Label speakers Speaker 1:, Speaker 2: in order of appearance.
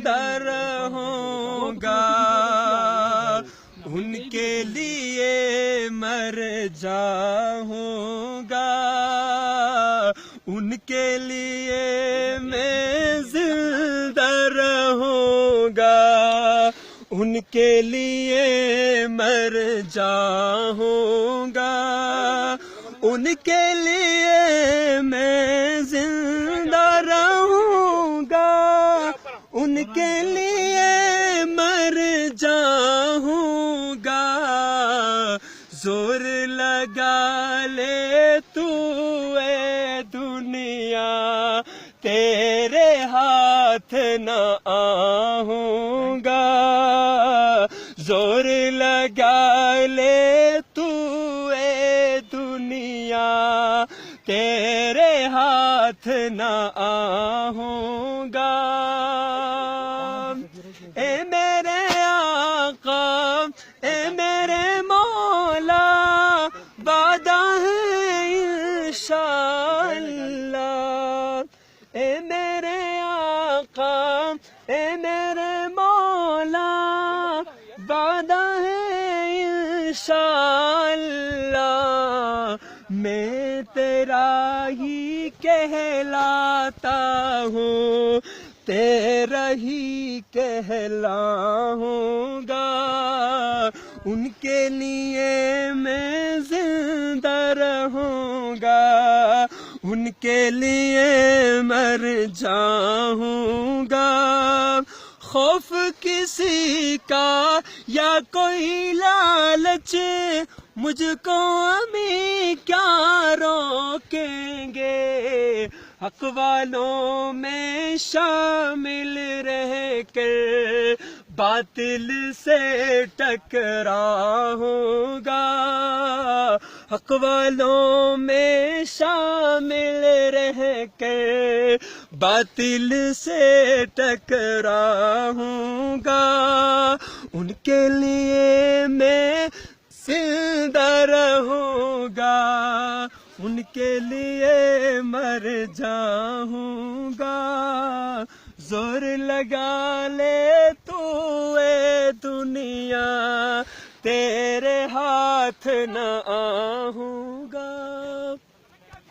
Speaker 1: زندہ رہوں گا، ان کے لیے مر جاؤں گا، ان کے لیے میں زندہ رہوں گا، ان کے لیے مر جاؤں گا، ان کے لیے میں زندہ رہوں گا، ان کے لیے مر جاؤں گا، زور لگا لے تو اے دنیا، تیرے ہاتھ نہ آؤں گا، زور لگا لے تو اے دنیا، تیرے ہاتھ نہ آؤں گا، اے میرے آقا اے میرے مولا، وعدہ ہے انشاءاللہ، اے میرے آقا اے میرے مولا، وعدہ ہے انشاءاللہ، میں تیرا ہی کہلاتا ہوں، تیرا ہی کہلاؤں گا، ان کے لیے میں زندہ رہوں گا، ان کے لیے مر جاؤں گا، خوف کسی کا یا کوئی لالچ مجھ کو ابھی کیا روکیں گے، حق والوں میں شامل رہ کر باطل سے ٹکراؤں گا، حق والوں میں شامل رہ کر باطل سے ٹکراؤں گا، ان کے لیے میں زندہ رہوں گا، ان کے لیے مر جاؤں گا، زور لگا لے تو اے دنیا، تیرے ہاتھ نہ آؤں